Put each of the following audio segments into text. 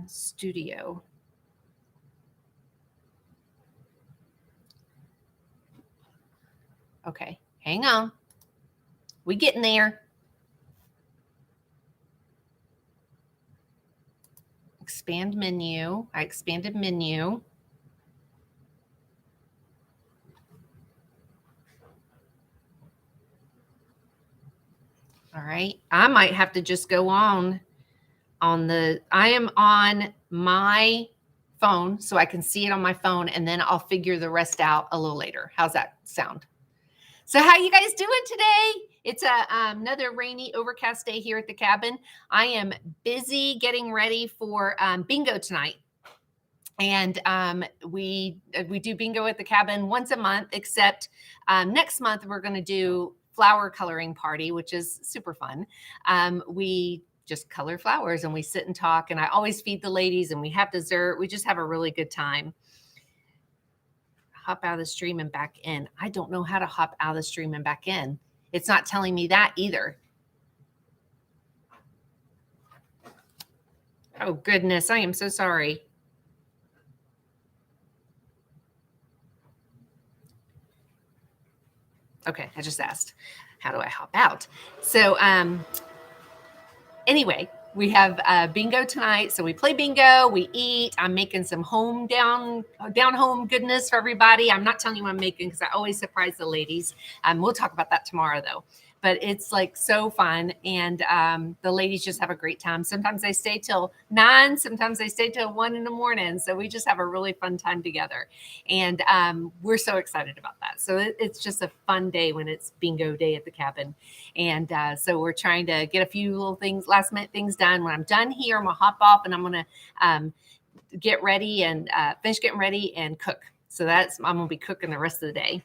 studio. Okay, hang on. We getting there. Expand menu. I expanded menu. All right. I might have to just go on the, I am on my phone so I can see it on my phone, and then I'll figure the rest out a little later. How's that sound? So how you guys doing today? It's another rainy, overcast day here at the cabin. I am busy getting ready for bingo tonight. And we do bingo at the cabin once a month, except next month we're going to do flower coloring party, which is super fun. We just color flowers and we sit and talk, and I always feed the ladies and we have dessert. We just have a really good time. Hop out of the stream and back in. I don't know how to hop out of the stream and back in. It's not telling me that either. Oh goodness, I am so sorry. Okay, I just asked, how do I hop out? So anyway, we have bingo tonight. So we play bingo, we eat. I'm making some down home goodness for everybody. I'm not telling you what I'm making because I always surprise the ladies. We'll talk about that tomorrow though. But it's like so fun, and the ladies just have a great time. Sometimes they stay till 9, sometimes they stay till 1 in the morning. So we just have a really fun time together, and we're so excited about that. So it's just a fun day when it's bingo day at the cabin, and so we're trying to get a few little things, last minute things done. When I'm done here, I'm gonna hop off and I'm gonna get ready and finish getting ready and cook. So I'm gonna be cooking the rest of the day.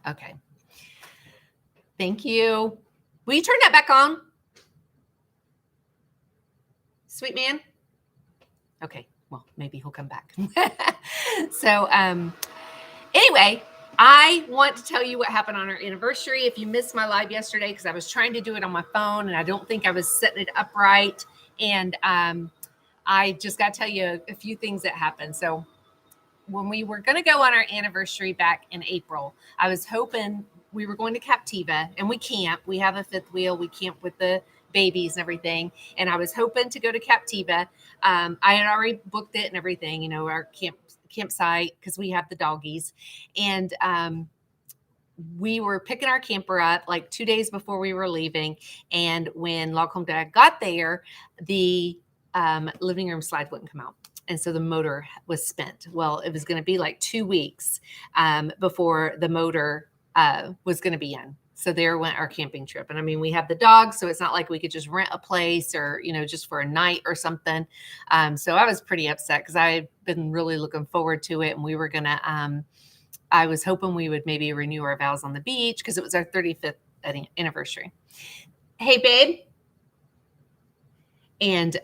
Okay. Thank you. Will you turn that back on? Sweet man? Okay. Well, maybe he'll come back. So anyway, I want to tell you what happened on our anniversary. If you missed my live yesterday, because I was trying to do it on my phone and I don't think I was setting it up right. And I just got to tell you a few things that happened. So when we were going to go on our anniversary back in April, I was hoping we were going to Captiva, and we camp. We have a fifth wheel. We camp with the babies and everything. And I was hoping to go to Captiva. I had already booked it and everything, you know, our campsite, because we have the doggies. And we were picking our camper up like 2 days before we were leaving. And when Log Home Dad got there, the living room slide wouldn't come out. And so the motor was spent. Well, it was going to be like 2 weeks before the motor was going to be in. So there went our camping trip. And I mean, we have the dogs, so it's not like we could just rent a place or, you know, just for a night or something. So I was pretty upset because I had been really looking forward to it. And we were going to, I was hoping we would maybe renew our vows on the beach because it was our 35th anniversary. Hey, babe. And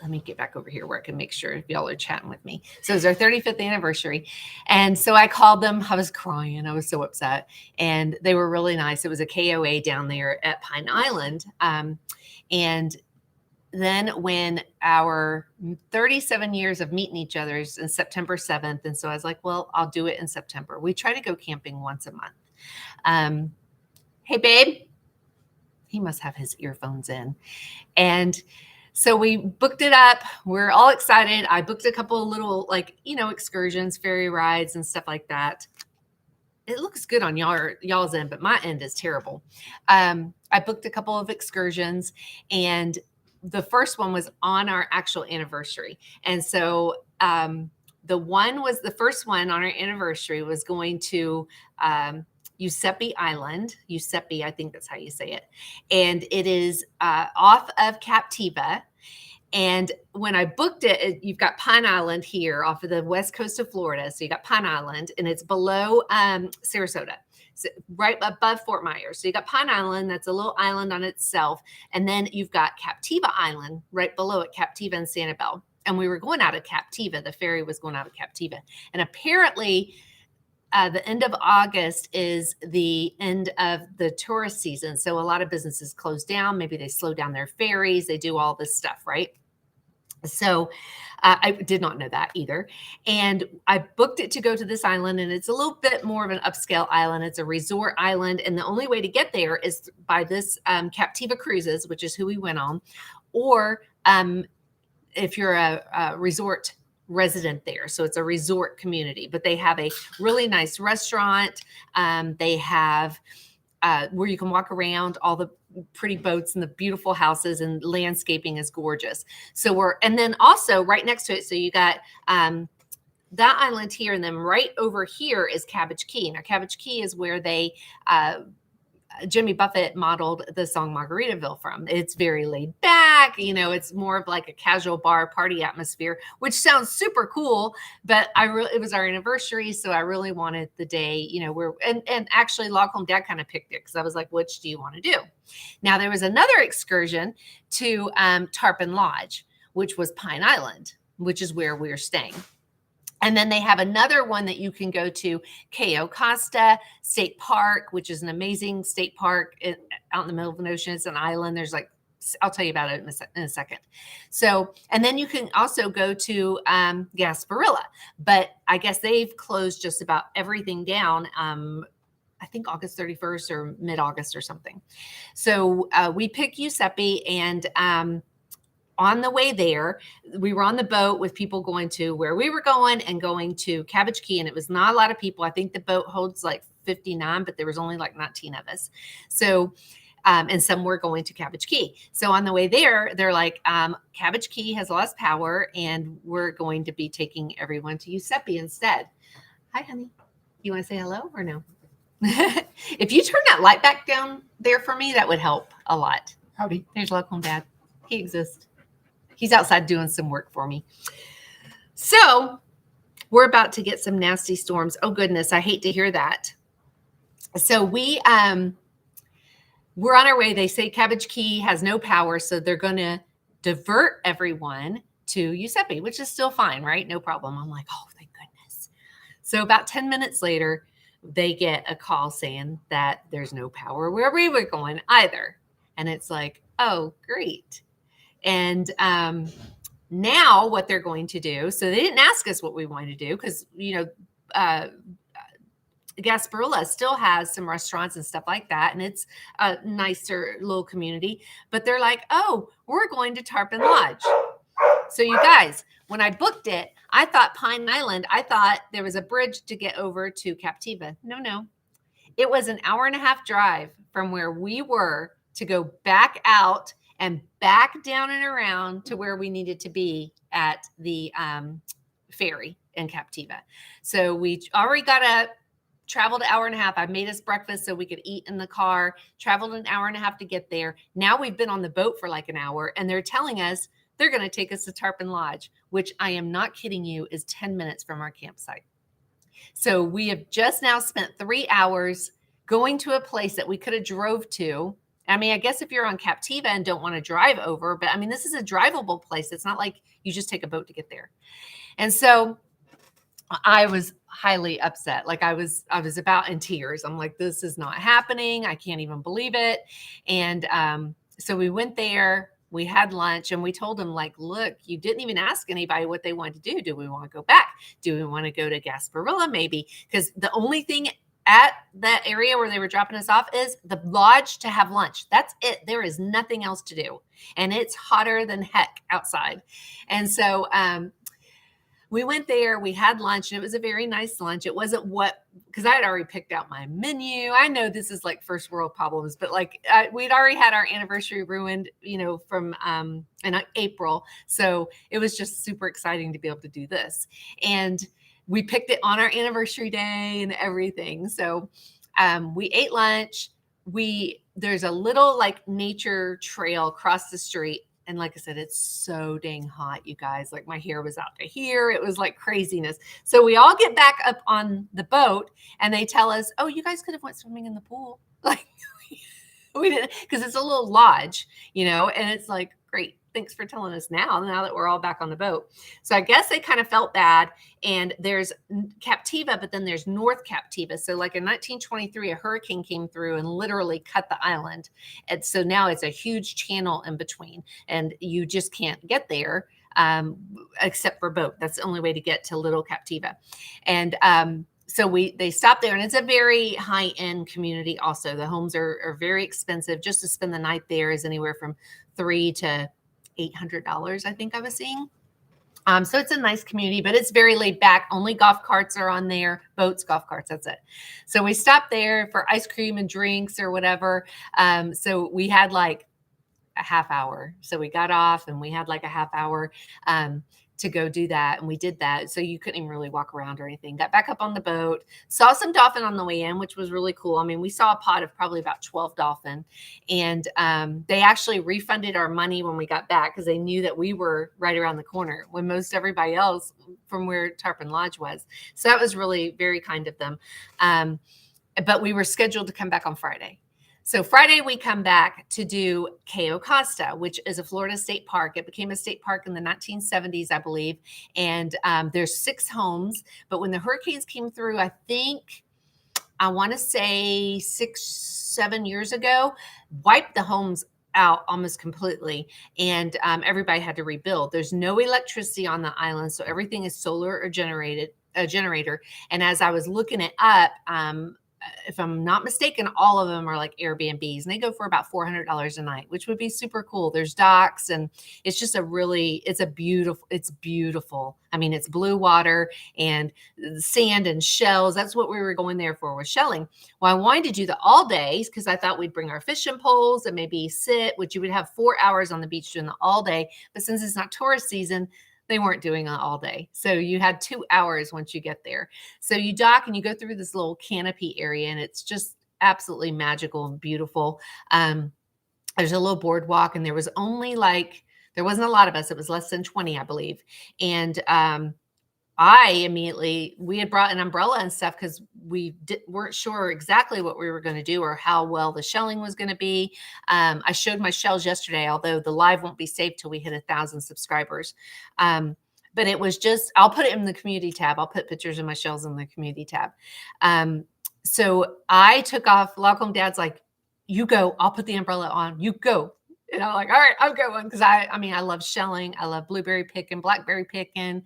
let me get back over here where I can make sure if y'all are chatting with me. So it was our 35th anniversary. And so I called them. I was crying. I was so upset. And they were really nice. It was a KOA down there at Pine Island. And then when our 37 years of meeting each other is in September 7th. And so I was like, well, I'll do it in September. We try to go camping once a month. Hey, babe. He must have his earphones in. And so we booked it up. We're all excited. I booked a couple of little, like, you know, excursions, ferry rides and stuff like that. It looks good on y'all's end, but my end is terrible. I booked a couple of excursions, and the first one was on our actual anniversary. And so the first one on our anniversary was going to Giuseppe Island. Giuseppe, I think that's how you say it. And it is off of Captiva. And when I booked it, you've got Pine Island here off of the west coast of Florida. So you got Pine Island, and it's below Sarasota, so right above Fort Myers. So you got Pine Island, that's a little island on itself. And then you've got Captiva Island right below it, Captiva and Sanibel. And we were going out of Captiva. The ferry was going out of Captiva. And apparently the end of August is the end of the tourist season. So a lot of businesses close down. Maybe they slow down their ferries. They do all this stuff, right? So I did not know that either. And I booked it to go to this island, and it's a little bit more of an upscale island. It's a resort island. And the only way to get there is by this Captiva Cruises, which is who we went on, or if you're a resort resident there. So it's a resort community, but they have a really nice restaurant. They have where you can walk around, all the pretty boats and the beautiful houses, and landscaping is gorgeous. So and then also right next to it, so you got that island here, and then right over here is Cabbage Key. Now, Cabbage Key is where they Jimmy Buffett modeled the song Margaritaville from. It's very laid back, it's more of like a casual bar party atmosphere, which sounds super cool, but it was our anniversary. So I really wanted the day, and actually Lockhome Dad kind of picked it because I was like, which do you want to do? Now there was another excursion to Tarpon Lodge, which was Pine Island, which is where we're staying. And then they have another one that you can go to, Cayo Costa State Park, which is an amazing state park out in the middle of an ocean. It's an island. I'll tell you about it in a second. So, and then you can also go to Gasparilla, but I guess they've closed just about everything down. I think August 31st or mid-August or something. So we picked Giuseppe, and on the way there, we were on the boat with people going to where we were going and going to Cabbage Key, and it was not a lot of people. I think the boat holds like 59, but there was only like 19 of us. So, and some were going to Cabbage Key. So on the way there, they're like, Cabbage Key has lost power, and we're going to be taking everyone to Giuseppe instead. Hi, honey. You want to say hello or no? If you turn that light back down there for me, that would help a lot. Howdy. There's Lockhome Dad. He exists. He's outside doing some work for me. So we're about to get some nasty storms. Oh, goodness. I hate to hear that. So we're on our way. They say Cabbage Key has no power, so they're going to divert everyone to Giuseppe, which is still fine, right? No problem. I'm like, oh, thank goodness. So about 10 minutes later, they get a call saying that there's no power where we were going either. And it's like, oh, great. And now what they're going to do, so they didn't ask us what we wanted to do because, Gasparilla still has some restaurants and stuff like that. And it's a nicer little community. But they're like, oh, we're going to Tarpon Lodge. So you guys, when I booked it, I thought Pine Island, I thought there was a bridge to get over to Captiva. No. It was an hour-and-a-half drive from where we were to go back out and back down and around to where we needed to be at the ferry in Captiva. So we already got up, traveled an hour and a half. I made us breakfast so we could eat in the car, traveled an hour and a half to get there. Now we've been on the boat for like an hour, and they're telling us they're going to take us to Tarpon Lodge, which I am not kidding you is 10 minutes from our campsite. So we have just now spent 3 hours going to a place that we could have drove to. I mean, I guess if you're on Captiva and don't want to drive over, but I mean, this is a drivable place. It's not like you just take a boat to get there. And so I was highly upset. Like I was about in tears. I'm like, this is not happening. I can't even believe it. And so we went there, we had lunch, and we told them like, look, you didn't even ask anybody what they wanted to do. Do we want to go back? Do we want to go to Gasparilla maybe? Because the only thing at that area where they were dropping us off is the lodge to have lunch. That's it. There is nothing else to do. And it's hotter than heck outside. And so we went there, we had lunch, and it was a very nice lunch. It wasn't because I had already picked out my menu. I know this is like first world problems, but like we'd already had our anniversary ruined, from in April. So it was just super exciting to be able to do this. And we picked it on our anniversary day and everything. So we ate lunch. There's a little like nature trail across the street. And like I said, it's so dang hot, you guys. Like my hair was out to here. It was like craziness. So we all get back up on the boat and they tell us, oh, you guys could have went swimming in the pool. Like we didn't, because it's a little lodge, and it's like, great. thanks for telling us now that we're all back on the boat. So I guess they kind of felt bad. And there's Captiva, but then there's North Captiva. So like in 1923, a hurricane came through and literally cut the island. And so now it's a huge channel in between, and you just can't get there um, except for boat. That's the only way to get to Little Captiva. And so they stopped there, and it's a very high end community. Also, the homes are very expensive. Just to spend the night there is anywhere from $300 to $800, I think I was seeing. So it's a nice community, but it's very laid back. Only golf carts are on there, boats, golf carts. That's it. So we stopped there for ice cream and drinks or whatever. So we had like a half hour. So we got off and we had like a half hour to go do that. And we did that. So you couldn't even really walk around or anything. Got back up on the boat, saw some dolphin on the way in, which was really cool. I mean, we saw a pod of probably about 12 dolphin. And they actually refunded our money when we got back because they knew that we were right around the corner when most everybody else from where Tarpon Lodge was. So that was really very kind of them. But we were scheduled to come back on Friday. So Friday we come back to do Cayo Costa, which is a Florida state park. It became a state park in the 1970s, I believe. And there's 6 homes. But when the hurricanes came through, I want to say 6-7 years ago, wiped the homes out almost completely, and everybody had to rebuild. There's no electricity on the island, so everything is solar or a generator. And as I was looking it up, if I'm not mistaken, all of them are like Airbnbs, and they go for about $400 a night, which would be super cool. There's docks, and it's just it's beautiful. I mean, it's blue water and sand and shells. That's what we were going there for, was shelling. Well, I wanted to do the all days because I thought we'd bring our fishing poles and maybe sit, which you would have 4 hours on the beach doing the all day. But since it's not tourist season, they weren't doing it all day. So you had 2 hours once you get there. So you dock and you go through this little canopy area, and it's just absolutely magical and beautiful. There's a little boardwalk, and there wasn't a lot of us. It was less than 20, I believe. And we had brought an umbrella and stuff because we weren't sure exactly what we were going to do or how well the shelling was going to be. I showed my shells yesterday, although the live won't be saved till we hit 1,000 subscribers. But it was I'll put it in the community tab. I'll put pictures of my shells in the community tab. So I took off. Lockham Dad's like, you go, I'll put the umbrella on, you go. And I'm like, all right, I'm going. Because I love shelling. I love blueberry picking, blackberry picking.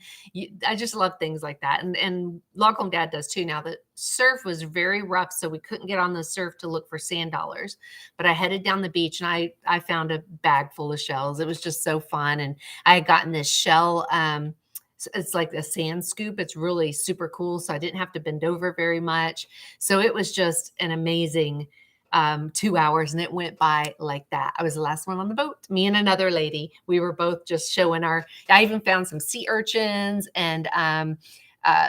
I just love things like that. And Lockham Dad does too. Now, the surf was very rough, so we couldn't get on the surf to look for sand dollars. But I headed down the beach, and I found a bag full of shells. It was just so fun. And I had gotten this shell. It's like a sand scoop. It's really super cool. So I didn't have to bend over very much. So it was just an amazing 2 hours, and it went by like that. I was the last one on the boat. Me and another lady. We were both just showing I even found some sea urchins and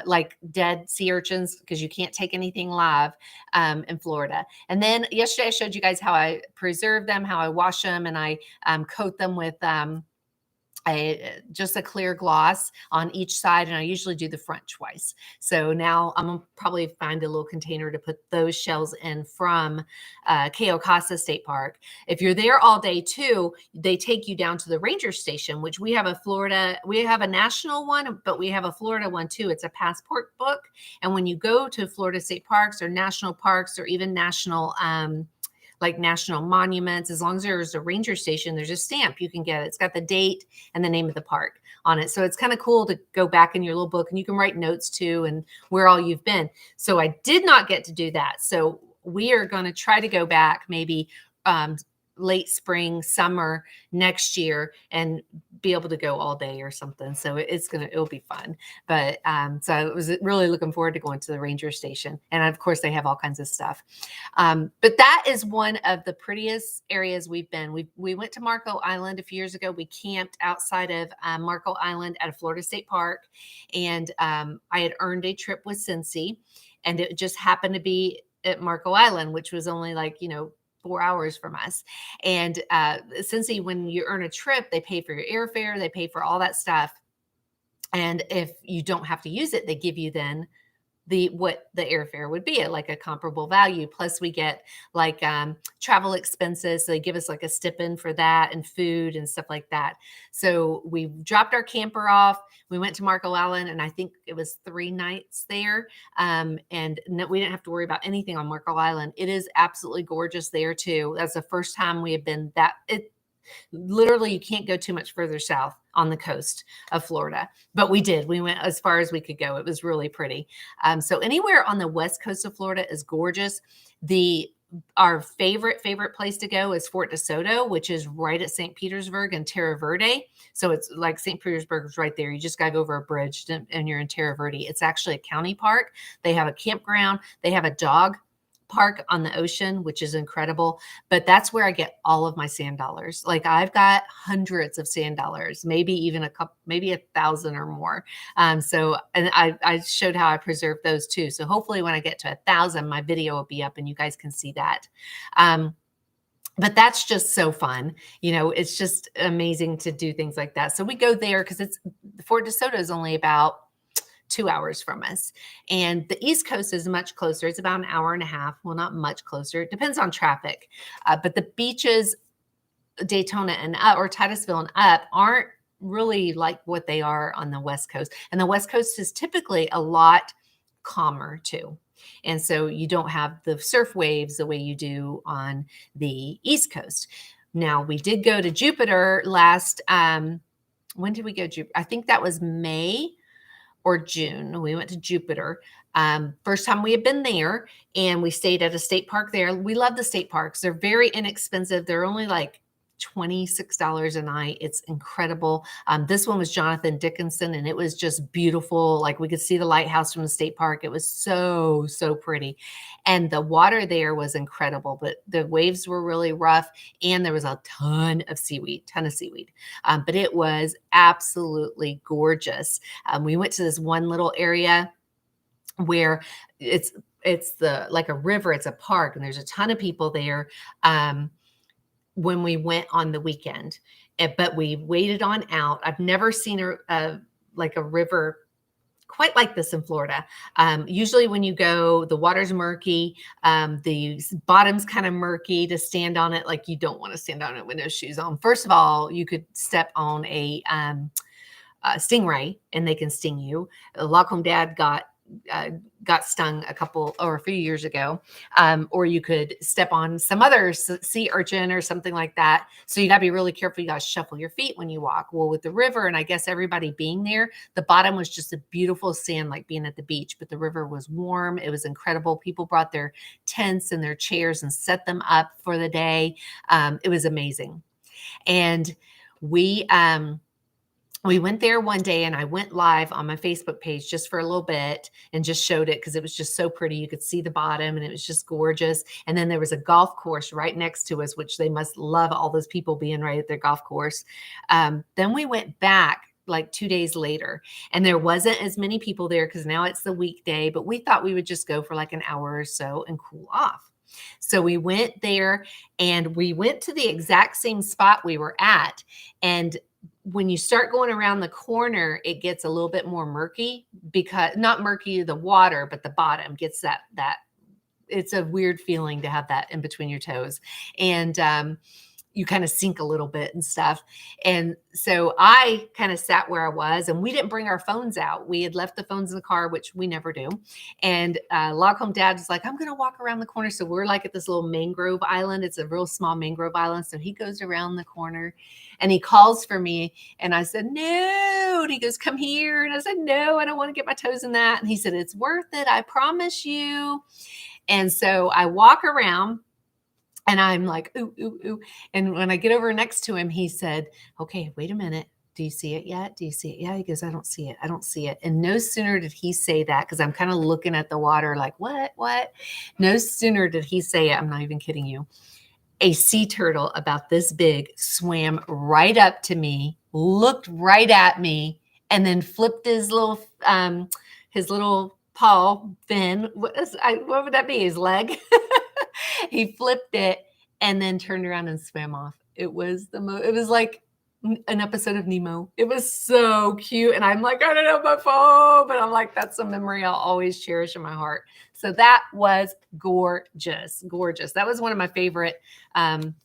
like dead sea urchins, because you can't take anything live in Florida. And then yesterday I showed you guys how I preserve them, how I wash them, and I coat them with just a clear gloss on each side, and I usually do the front twice. So now I'm gonna probably find a little container to put those shells in from Cayo Costa State Park. If you're there all day too, they take you down to the ranger station, which we have a national one, but we have a Florida one too. It's a passport book. And when you go to Florida state parks or national parks or even national monuments, as long as there's a ranger station, there's a stamp you can get. It's got the date and the name of the park on it. So it's kind of cool to go back in your little book, and you can write notes too and where all you've been. So I did not get to do that. So we are going to try to go back maybe late spring, summer next year and be able to go all day or something. So it'll be fun. But so I was really looking forward to going to the ranger station. And of course they have all kinds of stuff. But that is one of the prettiest areas we've been. We went to Marco Island a few years ago. We camped outside of Marco Island at a Florida State Park. And I had earned a trip with Cincy, and it just happened to be at Marco Island, which was only 4 hours from us. And Cincy, when you earn a trip, they pay for your airfare, they pay for all that stuff. And if you don't have to use it, they give you then what the airfare would be at like a comparable value. Plus we get like travel expenses. So they give us like a stipend for that and food and stuff like that. So we dropped our camper off. We went to Marco Island, and I think it was 3 nights there. And no, we didn't have to worry about anything on Marco Island. It is absolutely gorgeous there too. That's the first time we have been that it literally you can't go too much further south on the coast of Florida, but we did. We went as far as we could go. It was really pretty. So anywhere on the west coast of Florida is gorgeous. Our favorite place to go is Fort DeSoto, which is right at St. Petersburg and Terra Verde. So it's like St. Petersburg is right there. You just got to go over a bridge and you're in Terra Verde. It's actually a county park. They have a campground. They have a dog park on the ocean, which is incredible. But that's where I get all of my sand dollars. Like I've got hundreds of sand dollars, maybe even a couple, maybe 1,000 or more. So, and I showed how I preserve those too. So hopefully when I get to 1,000, my video will be up and you guys can see that. But that's just so fun. You know, it's just amazing to do things like that. So we go there because Fort DeSoto is only about 2 hours from us. And the East Coast is much closer. It's about an hour and a half. Well, not much closer. It depends on traffic. But the beaches, Daytona and up, or Titusville and up, aren't really like what they are on the West Coast. And the West Coast is typically a lot calmer too. And so you don't have the surf waves the way you do on the East Coast. Now, we did go to Jupiter last, when did we go to Jupiter? I think that was May or June. We went to Jupiter. First time we had been there, and we stayed at a state park there. We love the state parks. They're very inexpensive. They're only like $26 a night. It's incredible. This one was Jonathan Dickinson, and it was just beautiful. Like we could see the lighthouse from the state park. It was so, so pretty. And the water there was incredible, but the waves were really rough, and there was a ton of seaweed. But it was absolutely gorgeous. We went to this one little area where it's like a river. It's a park, and there's a ton of people there. When we went on the weekend, but we waited on out. I've never seen a river quite like this in Florida. Usually when you go, the water's murky. The bottom's kind of murky to stand on it. Like you don't want to stand on it with no shoes on. First of all, you could step on a stingray and they can sting you. Lacombe Dad got stung a few years ago. Or you could step on some other sea urchin or something like that. So you gotta be really careful. You gotta shuffle your feet when you walk. Well, with the river, and I guess everybody being there, the bottom was just a beautiful sand, like being at the beach, but the river was warm. It was incredible. People brought their tents and their chairs and set them up for the day. It was amazing. And we went there one day, and I went live on my Facebook page just for a little bit and just showed it because it was just so pretty. You could see the bottom, and it was just gorgeous. And then there was a golf course right next to us, which they must love all those people being right at their golf course. Then we went back like 2 days later, and there wasn't as many people there because now it's the weekday, but we thought we would just go for like an hour or so and cool off. So we went there, and we went to the exact same spot we were at. And when you start going around the corner, it gets a little bit more murky, because not murky, the water, but the bottom gets that it's a weird feeling to have that in between your toes. And, you kind of sink a little bit and stuff. And so I kind of sat where I was, and we didn't bring our phones out. We had left the phones in the car, which we never do. And Lacombe Dad was like, I'm going to walk around the corner. So we're like at this little mangrove island. It's a real small mangrove island. So he goes around the corner and he calls for me. And I said, no. And he goes, come here. And I said, no, I don't want to get my toes in that. And he said, it's worth it. I promise you. And so I walk around, and I'm like, ooh, ooh, ooh. And when I get over next to him, he said, okay, wait a minute. Do you see it yet? Do you see it? Yeah. He goes, I don't see it. I don't see it. And no sooner did he say that, because I'm kind of looking at the water like, what? No sooner did he say it, I'm not even kidding you, a sea turtle about this big swam right up to me, looked right at me, and then flipped his little paw fin. What would that be? His leg? He flipped it and then turned around and swam off. It was it was like an episode of Nemo. It was so cute. And I'm like, I don't have my phone, but I'm like, that's a memory I'll always cherish in my heart. So that was gorgeous, gorgeous. That was one of my favorite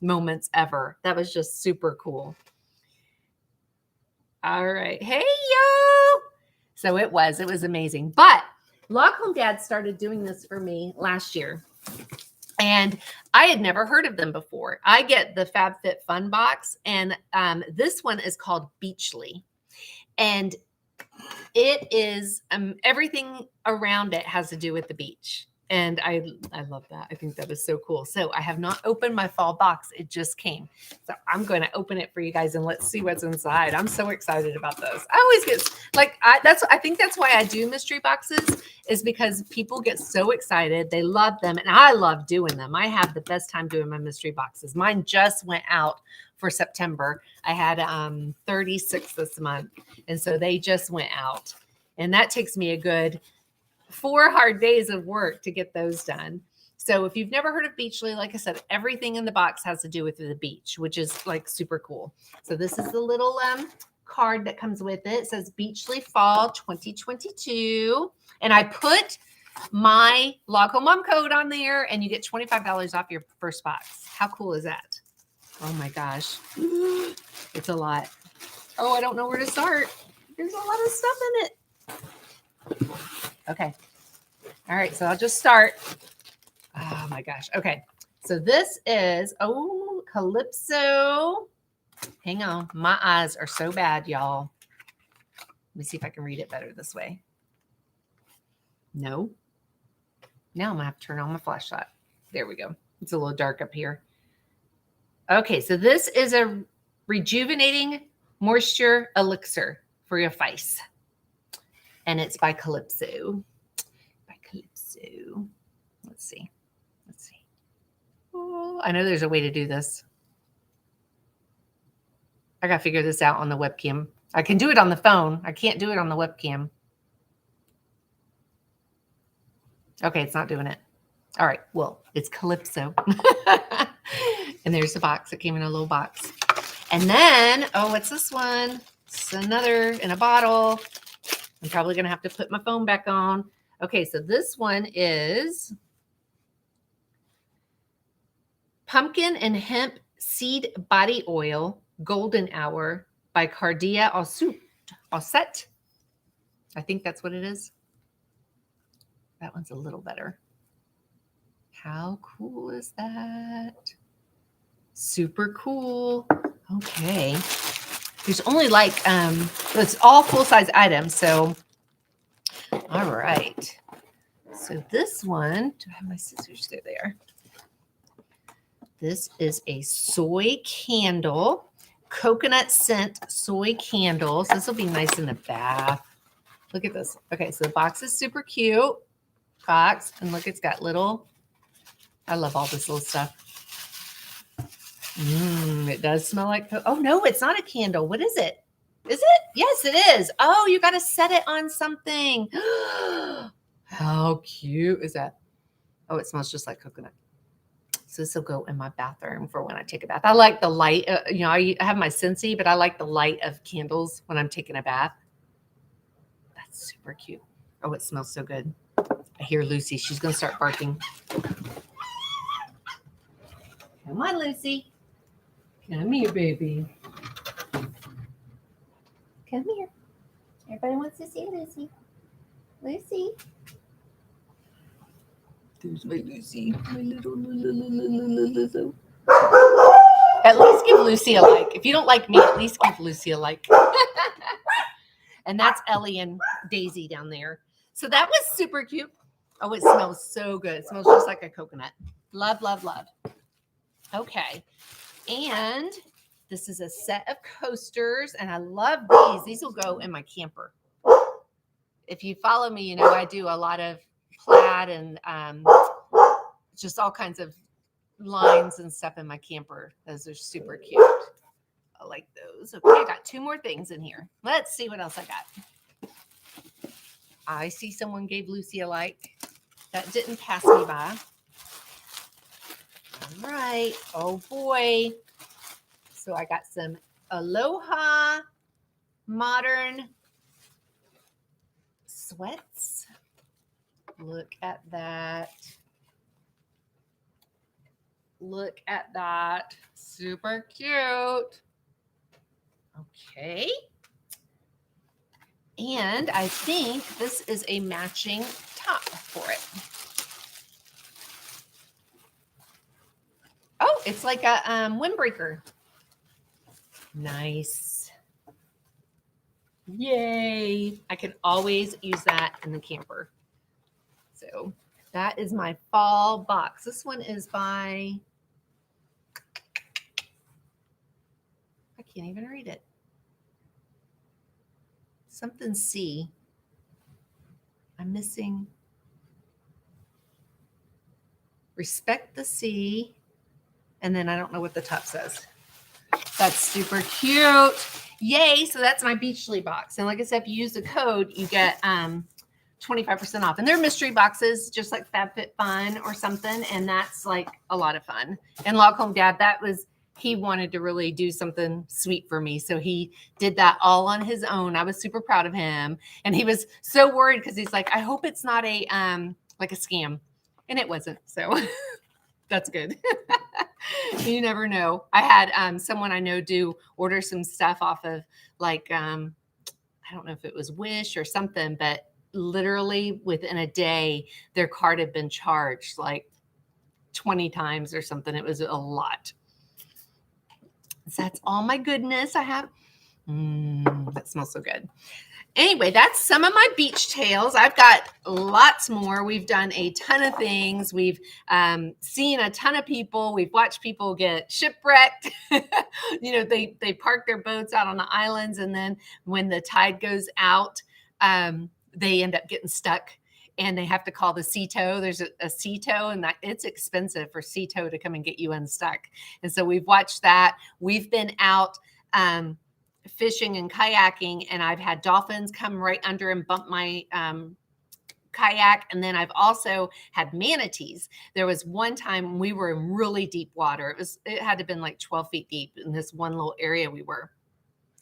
moments ever. That was just super cool. All right. Hey, yo. So it was amazing. But Log Home Dad started doing this for me last year. And I had never heard of them before. I get the FabFitFun box, and this one is called Beachly. And it is everything around it has to do with the beach. And I love that. I think that is so cool. So I have not opened my fall box. It just came. So I'm going to open it for you guys and let's see what's inside. I'm so excited about those. I always get like, I think that's why I do mystery boxes, is because people get so excited. They love them. And I love doing them. I have the best time doing my mystery boxes. Mine just went out for September. I had 36 this month. And so they just went out. And that takes me a good 4 hard days of work to get those done. So if you've never heard of Beachly, like I said, everything in the box has to do with the beach, which is like super cool. So this is the little card that comes with it. It says Beachly Fall 2022. And I put my Log Home Mom code on there and you get $25 off your first box. How cool is that? Oh my gosh. It's a lot. Oh, I don't know where to start. There's a lot of stuff in it. Okay. All right. So I'll just start. Oh my gosh. Okay. So this is, Calypso. Hang on. My eyes are so bad, y'all. Let me see if I can read it better this way. No. Now I'm going to have to turn on my flashlight. There we go. It's a little dark up here. Okay. So this is a rejuvenating moisture elixir for your face. And it's by Calypso. Let's see. Oh, I know there's a way to do this. I got to figure this out on the webcam. I can do it on the phone. I can't do it on the webcam. Okay, it's not doing it. All right, well, it's Calypso. And there's the box. It came in a little box. And then, what's this one? It's another in a bottle. I'm probably going to have to put my phone back on. Okay, so this one is Pumpkin and Hemp Seed Body Oil Golden Hour by Cardia Osset. I think that's what it is. That one's a little better. How cool is that? Super cool. Okay. There's only like, it's all full-size items. So, all right. So this one, do I have my scissors? They're there. This is a soy candle, coconut scent soy candles. This will be nice in the bath. Look at this. Okay, so the box is super cute. Box. And look, it's got little, I love all this little stuff. It does smell like, oh no, it's not a candle. What is it? Is it? Yes, it is. Oh, you got to set it on something. How cute is that? Oh, it smells just like coconut. So this will go in my bathroom for when I take a bath. I like the light. I have my Scentsy, but I like the light of candles when I'm taking a bath. That's super cute. Oh, it smells so good. I hear Lucy. She's going to start barking. Come on, Lucy. Come here, baby. Come here. Everybody wants to see Lucy. Lucy. There's my Lucy. My little. At least give Lucy a like. If you don't like me, at least give Lucy a like. And that's Ellie and Daisy down there. So that was super cute. Oh, it smells so good. It smells just like a coconut. Love, love, love. Okay. And this is a set of coasters, and I love these. These will go in my camper. If you follow me, you know I do a lot of plaid and just all kinds of lines and stuff in my camper. Those are super cute. I like those. Okay, I got 2 more things in here. Let's see what else I got. I see someone gave Lucy a like. That didn't pass me by. All right. Oh, boy. So I got some Aloha Modern Sweats. Look at that. Look at that. Super cute. Okay. And I think this is a matching top for it. Oh, it's like a windbreaker. Nice. Yay. I can always use that in the camper. So that is my fall box. This one is by, I can't even read it. Something C. I'm missing. Respect the Sea. And then I don't know what the top says. That's super cute. Yay. So that's my Beachly box. And like I said, if you use the code, you get 25% off. And they're mystery boxes, just like FabFitFun or something. And that's like a lot of fun. And Log Home Dad, he wanted to really do something sweet for me. So he did that all on his own. I was super proud of him. And he was so worried because he's like, I hope it's not a like a scam. And it wasn't. So that's good. You never know. I had someone I know order some stuff off of like, I don't know if it was Wish or something, but literally within a day, their card had been charged like 20 times or something. It was a lot. So that's all my goodness I have. That smells so good. Anyway, that's some of my beach tales. I've got lots more. We've done a ton of things. We've seen a ton of people. We've watched people get shipwrecked. They park their boats out on the islands, and then when the tide goes out, they end up getting stuck, and they have to call the sea tow. There's a sea tow, and it's expensive for sea tow to come and get you unstuck. And so we've watched that. We've been out fishing and kayaking, and I've had dolphins come right under and bump my kayak. And then I've also had manatees. There was one time we were in really deep water. It had to have been like 12 feet deep in this one little area we were.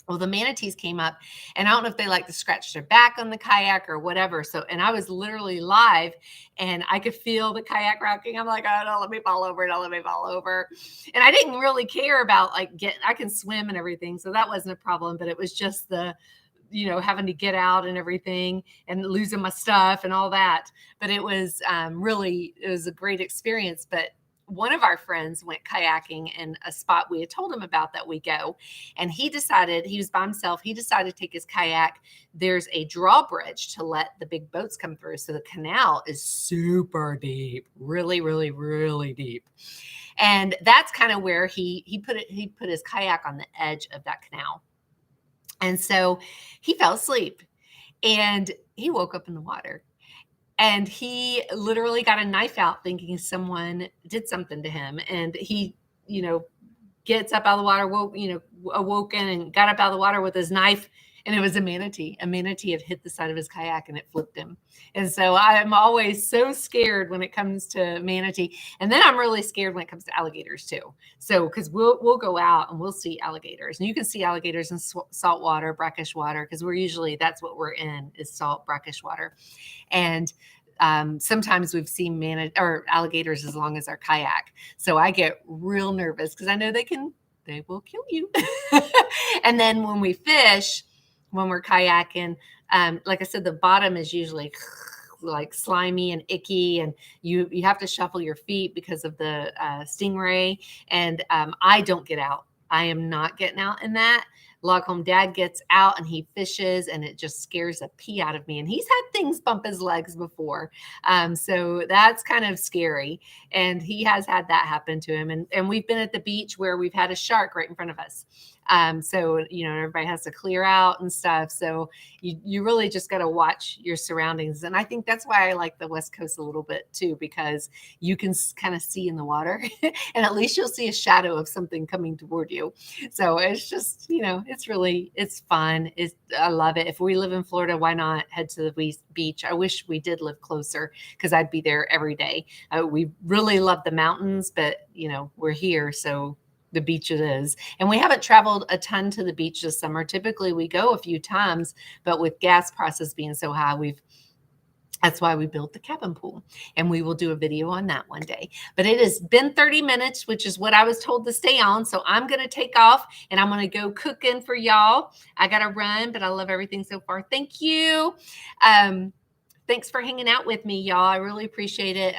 Well, the manatees came up, and I don't know if they like to scratch their back on the kayak or whatever. So, and I was literally live, and I could feel the kayak rocking. I'm like, oh, don't let me fall over. Don't let me fall over. And I didn't really care about I can swim and everything. So that wasn't a problem, but it was just having to get out and everything and losing my stuff and all that. But it was it was a great experience. But one of our friends went kayaking in a spot we had told him about that we go. And he was by himself. He decided to take his kayak. There's a drawbridge to let the big boats come through. So the canal is super deep, really, really, really deep. And that's kind of where he put his kayak on the edge of that canal. And so he fell asleep, and he woke up in the water. And he literally got a knife out thinking someone did something to him. And he, gets up out of the water, awoken and got up out of the water with his knife. And it was a manatee. A manatee had hit the side of his kayak and it flipped him. And so I'm always so scared when it comes to manatee. And then I'm really scared when it comes to alligators too. So, because we'll go out and we'll see alligators. And you can see alligators in salt water, brackish water, because that's what we're in, is salt, brackish water. And sometimes we've seen alligators as long as our kayak. So I get real nervous because I know they will kill you. And then when we fish, when we're kayaking, like I said, the bottom is usually like slimy and icky, and you have to shuffle your feet because of the stingray. And I don't get out. I am not getting out in that. Log Home Dad gets out and he fishes, and it just scares the pee out of me. And he's had things bump his legs before. So that's kind of scary. And he has had that happen to him. And we've been at the beach where we've had a shark right in front of us. So, everybody has to clear out and stuff. So you really just got to watch your surroundings. And I think that's why I like the West Coast a little bit too, because you can kind of see in the water and at least you'll see a shadow of something coming toward you. So it's just, it's fun. I love it. If we live in Florida, why not head to the beach? I wish we did live closer because I'd be there every day. We really love the mountains, but we're here. So the beach it is. And we haven't traveled a ton to the beach this summer. Typically we go a few times, but with gas prices being so high, that's why we built the cabin pool, and we will do a video on that one day. But it has been 30 minutes, which is what I was told to stay on. So I'm going to take off and I'm going to go cooking for y'all. I got to run, but I love everything so far. Thank you. Thanks for hanging out with me, y'all. I really appreciate it.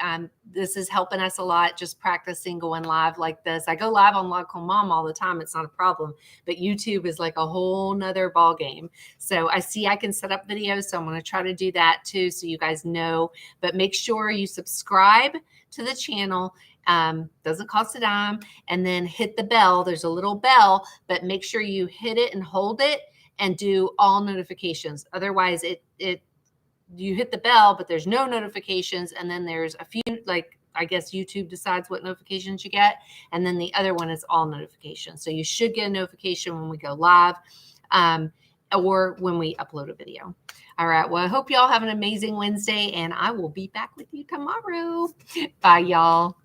This is helping us a lot, just practicing going live like this. I go live on Logical Mom all the time. It's not a problem, but YouTube is like a whole nother ball game. So I see I can set up videos, so I'm going to try to do that too, so you guys know. But make sure you subscribe to the channel. Doesn't cost a dime. And then hit the bell. There's a little bell, but make sure you hit it and hold it and do all notifications. Otherwise, you hit the bell, but there's no notifications. And then there's a few, like, I guess YouTube decides what notifications you get. And then the other one is all notifications. So you should get a notification when we go live, or when we upload a video. All right. Well, I hope y'all have an amazing Wednesday, and I will be back with you tomorrow. Bye, y'all.